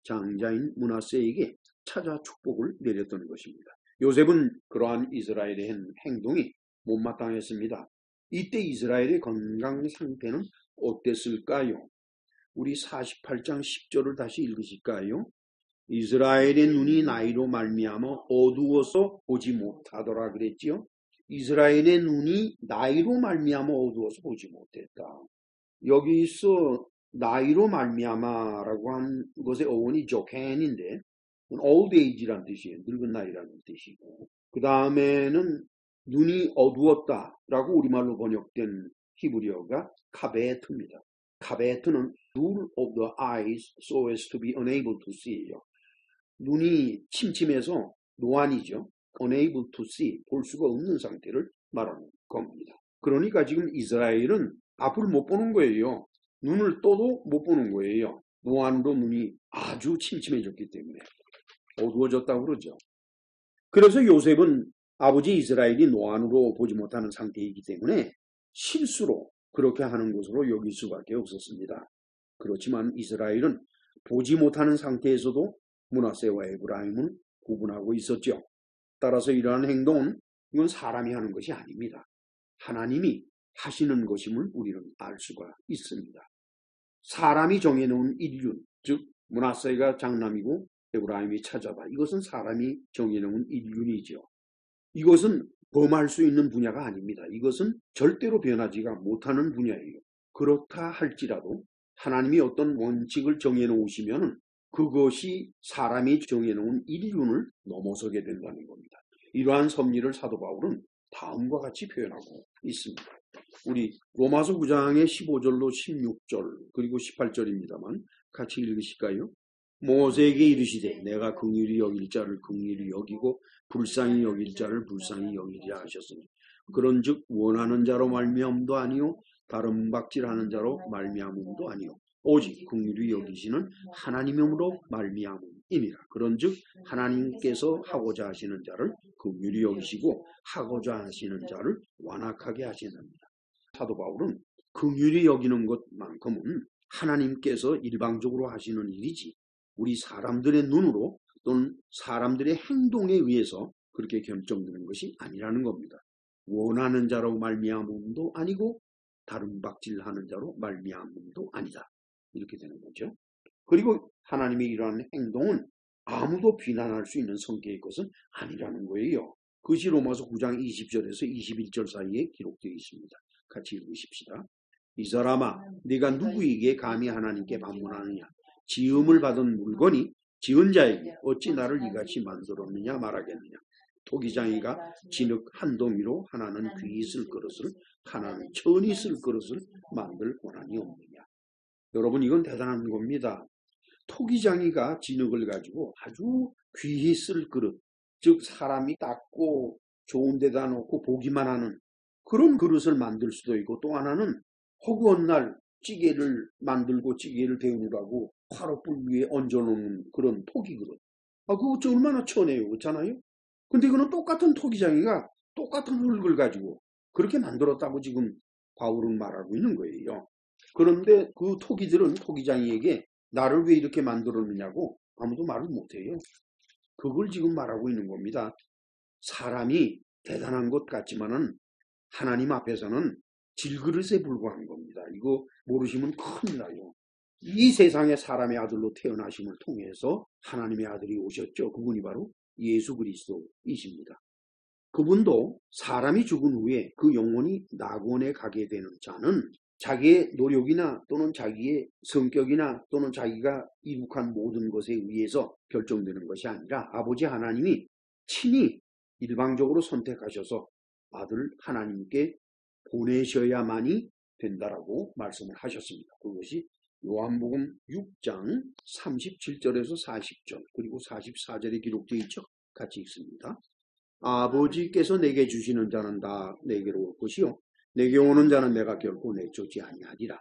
장자인 므낫세에게 차자 축복을 내렸던 것입니다. 요셉은 그러한 이스라엘의 행동이 못마땅했습니다. 이때 이스라엘의 건강 상태는 어땠을까요? 우리 48장 10절을 다시 읽으실까요? 이스라엘의 눈이 나이로 말미암아 어두워서 보지 못하더라 그랬지요. 이스라엘의 눈이 나이로 말미암아 어두워서 보지 못했다. 여기서 나이로 말미암아라고 한 것의 어원이 조켄인데 old age란 뜻이에요. 늙은 나이라는 뜻이고, 그 다음에는 눈이 어두웠다라고 우리말로 번역된 히브리어가 카베트입니다. 카베트는 dull of the eyes so as to be unable to see예요. 눈이 침침해서 노안이죠. unable to see, 볼 수가 없는 상태를 말하는 겁니다. 그러니까 지금 이스라엘은 앞을 못 보는 거예요. 눈을 떠도 못 보는 거예요. 노안으로 눈이 아주 침침해졌기 때문에 어두워졌다고 그러죠. 그래서 요셉은 아버지 이스라엘이 노안으로 보지 못하는 상태이기 때문에 실수로 그렇게 하는 것으로 여길 수밖에 없었습니다. 그렇지만 이스라엘은 보지 못하는 상태에서도 므낫세와 에브라임을 구분하고 있었죠. 따라서 이러한 행동은 이건 사람이 하는 것이 아닙니다. 하나님이 하시는 것임을 우리는 알 수가 있습니다. 사람이 정해놓은 인륜, 즉 므낫세가 장남이고 에브라임이 차자다. 이것은 사람이 정해놓은 인륜이죠. 이것은 범할 수 있는 분야가 아닙니다. 이것은 절대로 변하지가 못하는 분야예요. 그렇다 할지라도 하나님이 어떤 원칙을 정해놓으시면 그것이 사람이 정해놓은 인륜을 넘어서게 된다는 겁니다. 이러한 섭리를 사도 바울은 다음과 같이 표현하고 있습니다. 우리 로마서 9장의 15절로 16절 그리고 18절입니다만 같이 읽으실까요? 모세에게 이르시되 내가 긍휼히 여길 자를 긍휼히 여기고 불쌍히 여길 자를 불쌍히 여기리라 하셨으니 그런즉 원하는 자로 말미암음도 아니요 다른 박질하는 자로 말미암음도 아니요 오직 긍휼히 여기시는 하나님으로 말미암음이니라. 그런즉 하나님께서 하고자 하시는 자를 긍휼히 여기시고 하고자 하시는 자를 완악하게 하시느니라. 사도 바울은 긍휼히 여기는 것만큼은 하나님께서 일방적으로 하시는 일이지 우리 사람들의 눈으로 또는 사람들의 행동에 의해서 그렇게 결정되는 것이 아니라는 겁니다. 원하는 자로 말미암음도 아니고 다른 박질하는 자로 말미암음도 아니다. 이렇게 되는 거죠. 그리고 하나님의 이러한 행동은 아무도 비난할 수 있는 성격의 것은 아니라는 거예요. 그것이 로마서 9장 20절에서 21절 사이에 기록되어 있습니다. 같이 읽으십시다. 이 사람아 네가 누구에게 감히 하나님께 반문하느냐. 지음을 받은 물건이 지은 자에게 어찌 나를 이같이 만들었느냐 말하겠느냐. 토기장이가 진흙 한 도미로 하나는 귀히 쓸 그릇을 하나는 천히 쓸 그릇을 만들 권한이 없느냐. 여러분 이건 대단한 겁니다. 토기장이가 진흙을 가지고 아주 귀히 쓸 그릇, 즉 사람이 닦고 좋은 데다 놓고 보기만 하는 그런 그릇을 만들 수도 있고 또 하나는 허구한 날 찌개를 만들고 찌개를 데우느라고 화롯불 위에 얹어놓는 그런 토기 그릇. 그거 얼마나 천해요. 그렇잖아요? 근데 그는 똑같은 토기장이가 똑같은 흙을 가지고 그렇게 만들었다고 지금 바울은 말하고 있는 거예요. 그런데 그 토기들은 토기장이에게 나를 왜 이렇게 만들었느냐고 아무도 말을 못해요. 그걸 지금 말하고 있는 겁니다. 사람이 대단한 것 같지만은 하나님 앞에서는 질그릇에 불과한 겁니다. 이거 모르시면 큰일 나요. 이 세상에 사람의 아들로 태어나심을 통해서 하나님의 아들이 오셨죠. 그분이 바로 예수 그리스도이십니다. 그분도 사람이 죽은 후에 그 영혼이 낙원에 가게 되는 자는 자기의 노력이나 또는 자기의 성격이나 또는 자기가 이룩한 모든 것에 의해서 결정되는 것이 아니라 아버지 하나님이 친히 일방적으로 선택하셔서 아들 하나님께 보내셔야만이 된다라고 말씀을 하셨습니다. 그것이 요한복음 6장 37절에서 40절 그리고 44절에 기록되어 있죠. 같이 읽습니다. 아버지께서 내게 주시는 자는 다 내게로 올 것이요 내게 오는 자는 내가 결코 내쫓지 아니하리라.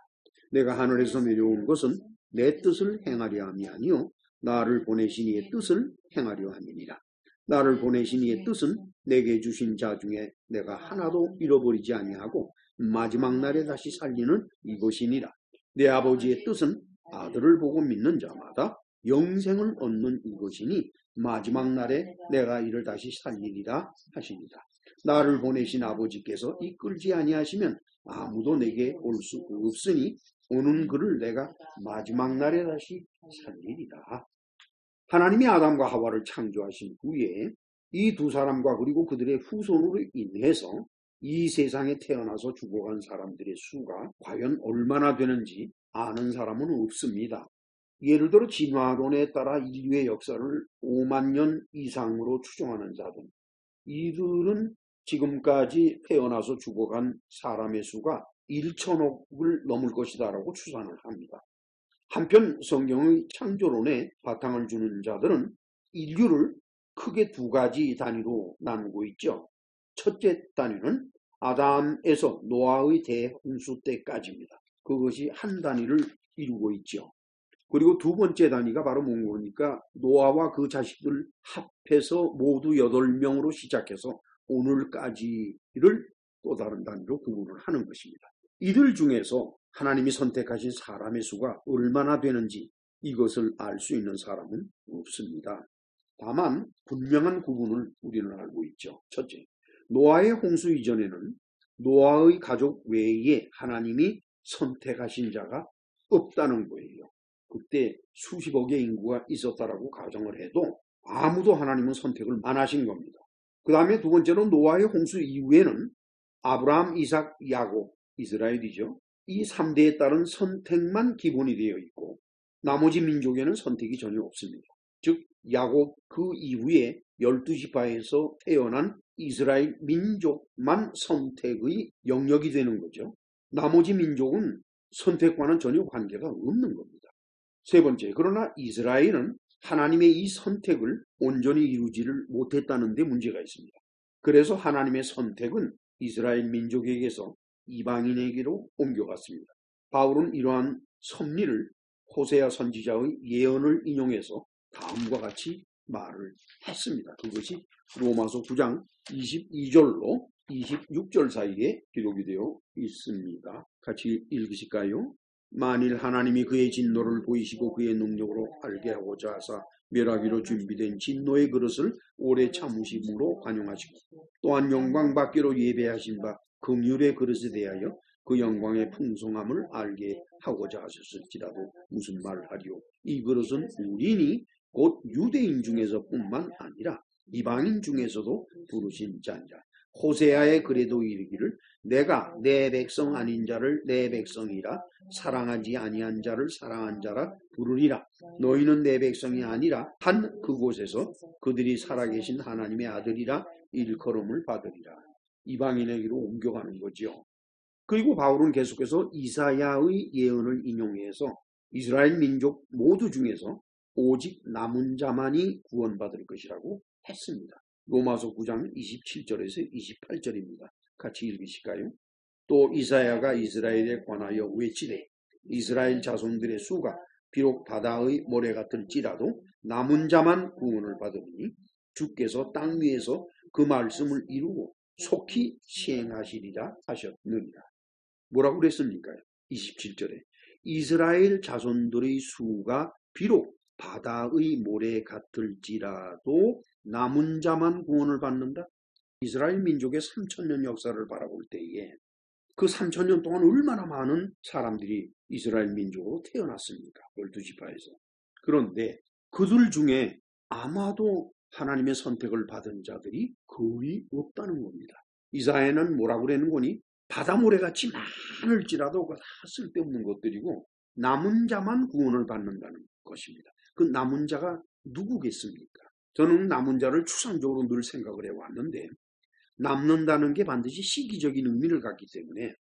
내가 하늘에서 내려온 것은 내 뜻을 행하려 함이 아니요 나를 보내신 이의 뜻을 행하려 함이니라. 나를 보내신 이의 뜻은 내게 주신 자 중에 내가 하나도 잃어버리지 아니하고 마지막 날에 다시 살리는 이것이니라. 내 아버지의 뜻은 아들을 보고 믿는 자마다 영생을 얻는 이것이니 마지막 날에 내가 이를 다시 살리리라 하시니라. 나를 보내신 아버지께서 이끌지 아니하시면 아무도 내게 올 수 없으니 오는 그를 내가 마지막 날에 다시 살리리라. 하나님이 아담과 하와를 창조하신 후에 이 두 사람과 그리고 그들의 후손으로 인해서 이 세상에 태어나서 죽어간 사람들의 수가 과연 얼마나 되는지 아는 사람은 없습니다. 예를 들어 진화론에 따라 인류의 역사를 5만 년 이상으로 추정하는 자들, 이들은 지금까지 태어나서 죽어간 사람의 수가 1천억을 넘을 것이다라고 추산을 합니다. 한편 성경의 창조론에 바탕을 주는 자들은 인류를 크게 두 가지 단위로 나누고 있죠. 첫째 단위는 아담에서 노아의 대홍수 때까지입니다. 그것이 한 단위를 이루고 있죠. 그리고 두 번째 단위가 바로 뭔가 노아와 그 자식들 합해서 모두 8명으로 시작해서 오늘까지를 또 다른 단위로 구분을 하는 것입니다. 이들 중에서 하나님이 선택하신 사람의 수가 얼마나 되는지 이것을 알 수 있는 사람은 없습니다. 다만 분명한 구분을 우리는 알고 있죠. 첫째, 노아의 홍수 이전에는 노아의 가족 외에 하나님이 선택하신 자가 없다는 거예요. 그때 수십억의 인구가 있었다라고 가정을 해도 아무도 하나님은 선택을 안 하신 겁니다. 그 다음에 두 번째는 노아의 홍수 이후에는 아브라함, 이삭, 야곱, 이스라엘이죠. 이 3대에 따른 선택만 기본이 되어 있고 나머지 민족에는 선택이 전혀 없습니다. 즉 야곱 그 이후에 12지파에서 태어난 이스라엘 민족만 선택의 영역이 되는 거죠. 나머지 민족은 선택과는 전혀 관계가 없는 겁니다. 세 번째, 그러나 이스라엘은 하나님의 이 선택을 온전히 이루지를 못했다는 데 문제가 있습니다. 그래서 하나님의 선택은 이스라엘 민족에게서 이방인에게로 옮겨갔습니다. 바울은 이러한 섭리를 호세아 선지자의 예언을 인용해서 다음과 같이 말을 했습니다. 그것이 로마서 9장 22절로 26절 사이에 기록이 되어 있습니다. 같이 읽으실까요? 만일 하나님이 그의 진노를 보이시고 그의 능력으로 알게 하고자 하사 멸하기로 준비된 진노의 그릇을 오래 참으심으로 관용하시고 또한 영광 받기로 예배하신 바 긍휼의 그릇에 대하여 그 영광의 풍성함을 알게 하고자 하셨을지라도 무슨 말을 하리요? 이 그릇은 우리니 곧 유대인 중에서뿐만 아니라 이방인 중에서도 부르신 자니라. 호세아의 글에도 이르기를 내가 내 백성 아닌 자를 내 백성이라 사랑하지 아니한 자를 사랑한 자라 부르리라. 너희는 내 백성이 아니라 한 그곳에서 그들이 살아계신 하나님의 아들이라 일컬음을 받으리라. 이방인에게로 옮겨가는 거죠. 그리고 바울은 계속해서 이사야의 예언을 인용해서 이스라엘 민족 모두 중에서 오직 남은 자만이 구원받을 것이라고 했습니다. 로마서 9장 27절에서 28절입니다. 같이 읽으실까요? 또 이사야가 이스라엘에 관하여 외치되 이스라엘 자손들의 수가 비록 바다의 모래 같을지라도 남은 자만 구원을 받으니 주께서 땅 위에서 그 말씀을 이루고 속히 시행하시리라 하셨느니라. 뭐라고 그랬습니까? 27절에 이스라엘 자손들의 수가 비록 바다의 모래 같을지라도 남은 자만 구원을 받는다. 이스라엘 민족의 3000년 역사를 바라볼 때에 그 3000년 동안 얼마나 많은 사람들이 이스라엘 민족으로 태어났습니까? 12지파에서. 그런데 그들 중에 아마도 하나님의 선택을 받은 자들이 거의 없다는 겁니다. 이사야는 뭐라고 그러는 거니? 바다모래같이 많을지라도 다 쓸데없는 것들이고 남은 자만 구원을 받는다는 것입니다. 그 남은 자가 누구겠습니까? 저는 남은 자를 추상적으로 늘 생각을 해왔는데 남는다는 게 반드시 시기적인 의미를 갖기 때문에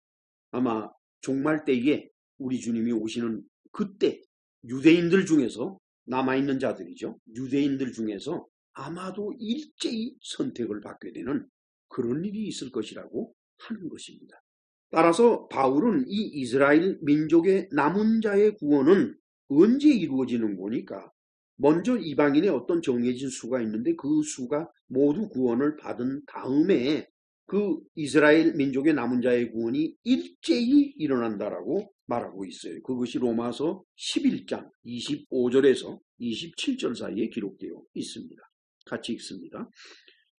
아마 종말 때에 우리 주님이 오시는 그때 유대인들 중에서 남아있는 자들이죠. 유대인들 중에서 아마도 일제히 선택을 받게 되는 그런 일이 있을 것이라고 하는 것입니다. 따라서 바울은 이 이스라엘 민족의 남은 자의 구원은 언제 이루어지는 거니까 먼저 이방인의 어떤 정해진 수가 있는데 그 수가 모두 구원을 받은 다음에 그 이스라엘 민족의 남은 자의 구원이 일제히 일어난다라고 말하고 있어요. 그것이 로마서 11장 25절에서 27절 사이에 기록되어 있습니다. 같이 읽습니다.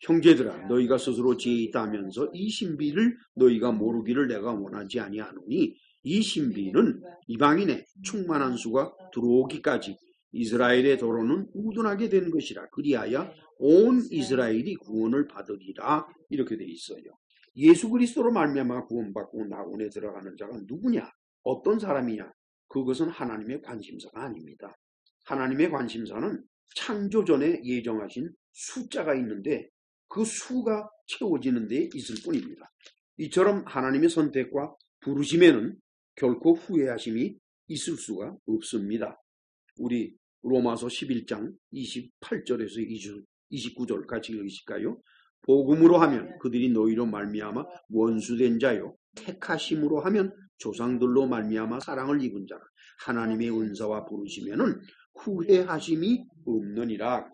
형제들아 너희가 스스로 지혜 있다 하면서 이 신비를 너희가 모르기를 내가 원하지 아니하노니 이 신비는 이방인의 충만한 수가 들어오기까지 이스라엘의 도로는 우둔하게 된 것이라. 그리하여 온 이스라엘이 구원을 받으리라. 이렇게 돼 있어요. 예수 그리스도로 말미암아 구원받고 낙원에 들어가는 자가 누구냐? 어떤 사람이냐? 그것은 하나님의 관심사가 아닙니다. 하나님의 관심사는 창조 전에 예정하신 숫자가 있는데 그 수가 채워지는 데 있을 뿐입니다. 이처럼 하나님의 선택과 부르심에는 결코 후회하심이 있을 수가 없습니다. 우리 로마서 11장 28절에서 29절 같이 읽으실까요? 복음으로 하면 그들이 너희로 말미암아 원수된 자요 택하심으로 하면 조상들로 말미암아 사랑을 입은 자라. 하나님의 은사와 부르심에는 후회하심이 없느니라.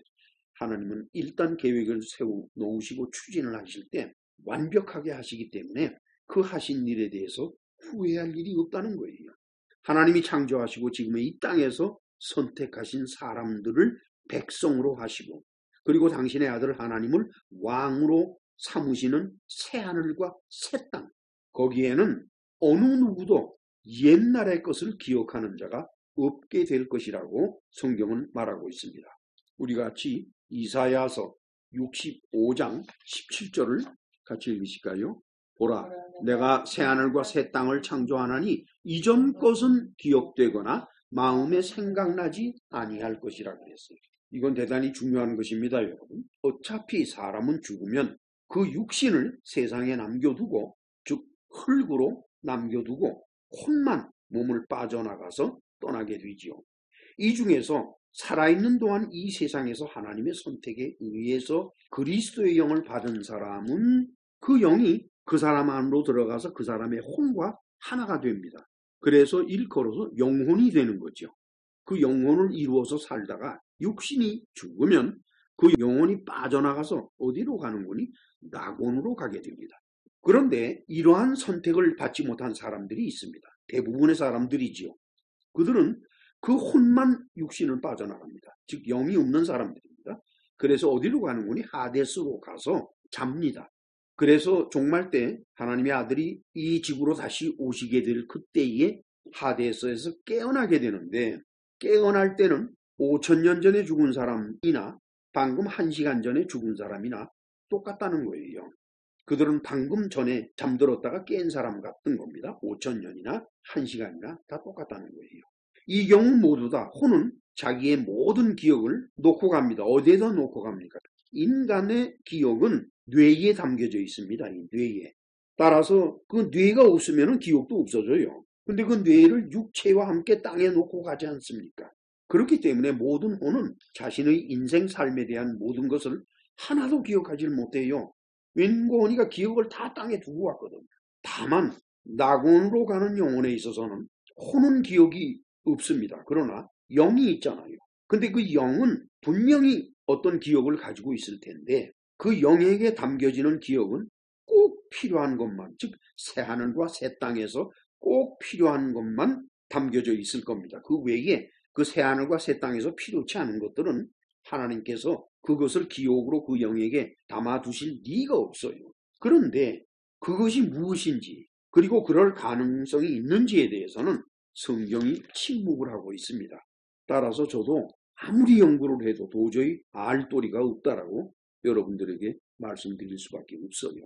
하나님은 일단 계획을 세워 놓으시고 추진을 하실 때 완벽하게 하시기 때문에 그 하신 일에 대해서 후회할 일이 없다는 거예요. 하나님이 창조하시고 지금의 이 땅에서 선택하신 사람들을 백성으로 하시고 그리고 당신의 아들 하나님을 왕으로 삼으시는 새하늘과 새 땅, 거기에는 어느 누구도 옛날의 것을 기억하는 자가 없게 될 것이라고 성경은 말하고 있습니다. 우리 같이 이사야서 65장 17절을 같이 읽으실까요? 보라, 내가 새하늘과 새 땅을 창조하나니 이전 것은 기억되거나 마음에 생각나지 아니할 것이라 그랬어요. 이건 대단히 중요한 것입니다, 여러분. 어차피 사람은 죽으면 그 육신을 세상에 남겨두고, 즉 흙으로 남겨두고 혼만 몸을 빠져나가서 떠나게 되지요. 이 중에서 살아있는 동안 이 세상에서 하나님의 선택에 의해서 그리스도의 영을 받은 사람은 그 영이 그 사람 안으로 들어가서 그 사람의 혼과 하나가 됩니다. 그래서 일컬어서 영혼이 되는 거죠. 그 영혼을 이루어서 살다가 육신이 죽으면 그 영혼이 빠져나가서 어디로 가는 거니? 낙원으로 가게 됩니다. 그런데 이러한 선택을 받지 못한 사람들이 있습니다. 대부분의 사람들이지요. 그들은 그 혼만 육신을 빠져나갑니다. 즉 영이 없는 사람들입니다. 그래서 어디로 가는 거니? 하데스로 가서 잡니다. 그래서 종말 때 하나님의 아들이 이 지구로 다시 오시게 될 그때에 하데스에서 깨어나게 되는데, 깨어날 때는 5,000년 전에 죽은 사람이나 방금 1시간 전에 죽은 사람이나 똑같다는 거예요. 그들은 방금 전에 잠들었다가 깬 사람 같은 겁니다. 5,000년이나 1시간이나 다 똑같다는 거예요. 이 경우 모두 다 혼은 자기의 모든 기억을 놓고 갑니다. 어디에다 놓고 갑니까? 인간의 기억은 뇌에 담겨져 있습니다. 이 뇌에. 따라서 그 뇌가 없으면 기억도 없어져요. 근데 그 뇌를 육체와 함께 땅에 놓고 가지 않습니까? 그렇기 때문에 모든 혼은 자신의 인생 삶에 대한 모든 것을 하나도 기억하지 못해요. 왠고니가 기억을 다 땅에 두고 왔거든요. 다만 낙원으로 가는 영혼에 있어서는 혼은 기억이 없습니다. 그러나 영이 있잖아요. 근데 그 영은 분명히 어떤 기억을 가지고 있을 텐데 그 영에게 담겨지는 기억은 꼭 필요한 것만, 즉 새하늘과 새 땅에서 꼭 필요한 것만 담겨져 있을 겁니다. 그 외에 그 새하늘과 새 땅에서 필요치 않은 것들은 하나님께서 그것을 기억으로 그 영에게 담아두실 리가 없어요. 그런데 그것이 무엇인지 그리고 그럴 가능성이 있는지에 대해서는 성경이 침묵을 하고 있습니다. 따라서 저도 아무리 연구를 해도 도저히 알 도리가 없다라고 여러분들에게 말씀드릴 수밖에 없어요.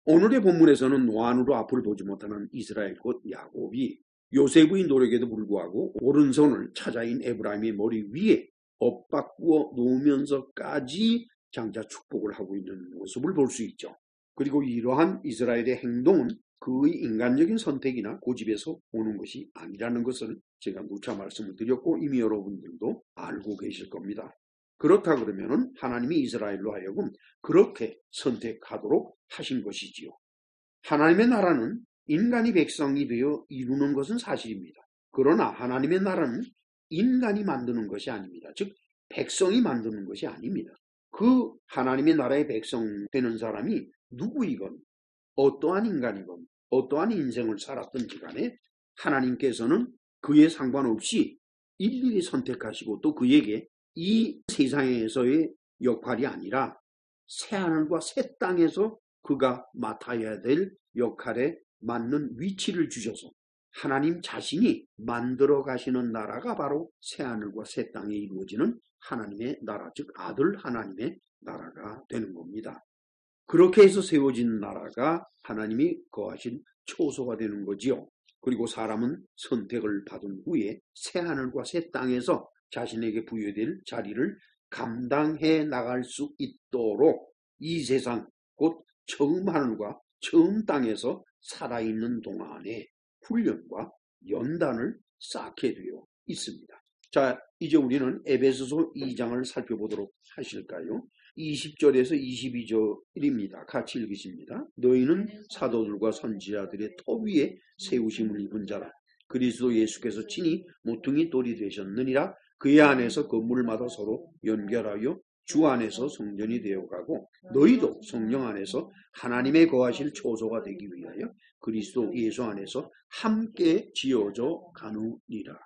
오늘의 본문에서는 노안으로 앞을 보지 못하는 이스라엘 곧 야곱이 요셉의 노력에도 불구하고 오른손을 찾아인 에브라임의 머리 위에 엇바꾸어 놓으면서까지 장차 축복을 하고 있는 모습을 볼 수 있죠. 그리고 이러한 이스라엘의 행동은 그의 인간적인 선택이나 고집에서 오는 것이 아니라는 것을 제가 누차 말씀을 드렸고 이미 여러분들도 알고 계실 겁니다. 그렇다 그러면은 하나님이 이스라엘로 하여금 그렇게 선택하도록 하신 것이지요. 하나님의 나라는 인간이 백성이 되어 이루는 것은 사실입니다. 그러나 하나님의 나라는 인간이 만드는 것이 아닙니다. 즉 백성이 만드는 것이 아닙니다. 그 하나님의 나라의 백성 되는 사람이 누구이건 어떠한 인간이건 어떠한 인생을 살았든지 간에 하나님께서는 그에 상관없이 일일이 선택하시고 또 그에게 이 세상에서의 역할이 아니라 새하늘과 새 땅에서 그가 맡아야 될 역할에 맞는 위치를 주셔서 하나님 자신이 만들어 가시는 나라가 바로 새하늘과 새 땅에 이루어지는 하나님의 나라, 즉 아들 하나님의 나라가 되는 겁니다. 그렇게 해서 세워진 나라가 하나님이 거하신 초소가 되는 거지요. 그리고 사람은 선택을 받은 후에 새하늘과 새 땅에서 자신에게 부여될 자리를 감당해 나갈 수 있도록 이 세상 곧 처음 하늘과 처음 땅에서 살아있는 동안에 훈련과 연단을 쌓게 되어 있습니다. 자, 이제 우리는 에베소서 2장을 살펴보도록 하실까요? 20절에서 22절입니다. 같이 읽으십니다. 너희는 사도들과 선지자들의 터 위에 세우심을 입은 자라. 그리스도 예수께서 친히 모퉁이 돌이 되셨느니라. 그의 안에서 건물마다 서로 연결하여 주 안에서 성전이 되어가고 너희도 성령 안에서 하나님의 거하실 초소가 되기 위하여 그리스도 예수 안에서 함께 지어져 가느니라.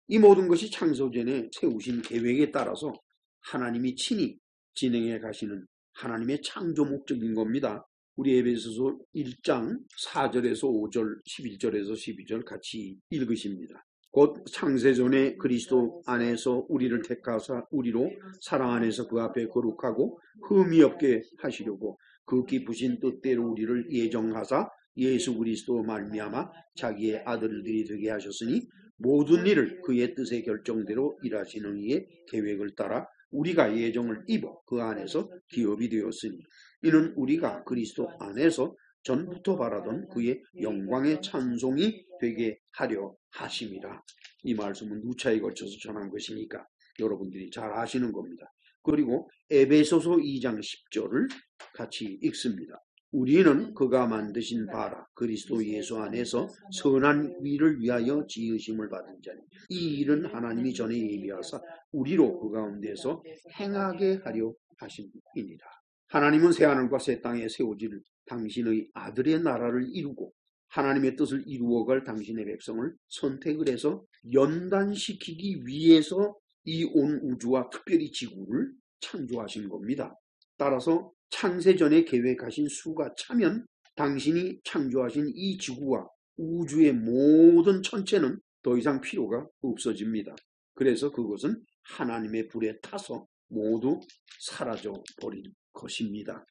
이 모든 것이 창세전에 세우신 계획에 따라서 하나님이 친히 진행해 가시는 하나님의 창조 목적인 겁니다. 우리 에베소서 1장 4절에서 5절, 11절에서 12절 같이 읽으십니다. 곧 창세전에 그리스도 안에서 우리를 택하사 우리로 사랑 안에서 그 앞에 거룩하고 흠이 없게 하시려고 그 기쁘신 뜻대로 우리를 예정하사 예수 그리스도 말미암아 자기의 아들들이 되게 하셨으니 모든 일을 그의 뜻의 결정대로 일하시는 이의 계획을 따라 우리가 예정을 입어 그 안에서 기업이 되었으니 이는 우리가 그리스도 안에서 전부터 바라던 그의 영광의 찬송이 되게 하려 하심이라. 이 말씀은 누차에 걸쳐서 전한 것이니까 여러분들이 잘 아시는 겁니다. 그리고 에베소서 2장 10절을 같이 읽습니다. 우리는 그가 만드신 바라 그리스도 예수 안에서 선한 일을 위하여 지으심을 받은 자니 이 일은 하나님이 전에 예비하사 우리로 그 가운데서 행하게 하려 하심이니라. 하나님은 새하늘과 새 땅에 세워질 당신의 아들의 나라를 이루고 하나님의 뜻을 이루어갈 당신의 백성을 선택을 해서 연단시키기 위해서 이 온 우주와 특별히 지구를 창조하신 겁니다. 따라서 창세전에 계획하신 수가 차면 당신이 창조하신 이 지구와 우주의 모든 천체는 더 이상 필요가 없어집니다. 그래서 그것은 하나님의 불에 타서 모두 사라져 버린 것입니다.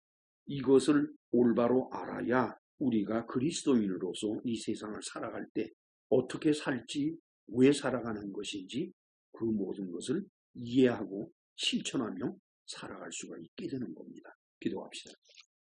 이것을 올바로 알아야 우리가 그리스도인으로서 이 세상을 살아갈 때 어떻게 살지, 왜 살아가는 것인지 그 모든 것을 이해하고 실천하며 살아갈 수가 있게 되는 겁니다. 기도합시다.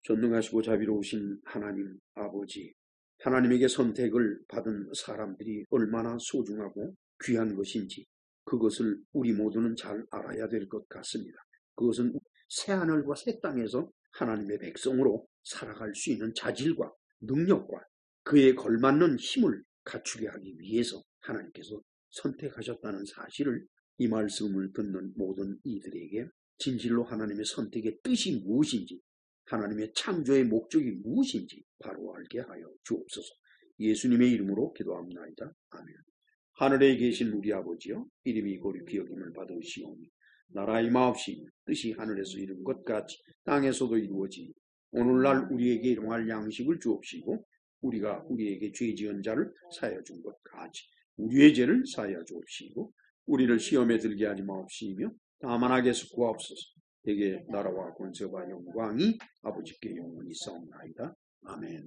전능하시고 자비로우신 하나님 아버지, 하나님에게 선택을 받은 사람들이 얼마나 소중하고 귀한 것인지 그것을 우리 모두는 잘 알아야 될 것 같습니다. 그것은 새하늘과 새 땅에서 하나님의 백성으로 살아갈 수 있는 자질과 능력과 그에 걸맞는 힘을 갖추게 하기 위해서 하나님께서 선택하셨다는 사실을 이 말씀을 듣는 모든 이들에게 진실로 하나님의 선택의 뜻이 무엇인지 하나님의 창조의 목적이 무엇인지 바로 알게 하여 주옵소서. 예수님의 이름으로 기도합나이다. 아멘. 하늘에 계신 우리 아버지여, 이름이 거룩히 여김을 받으시오니 나라의 임하옵시며 뜻이 하늘에서 이룬 것 같이 땅에서도 이루어지니 오늘날 우리에게 일용할 양식을 주옵시고 우리가 우리에게 죄 지은 자를 사하여 준 것 같이 우리의 죄를 사하여 주옵시고 우리를 시험에 들게 하지 마옵시며 다만 악에서 구하옵소서. 대개 나라와 권세와 영광이 아버지께 영원히 있사옵나이다. 아멘.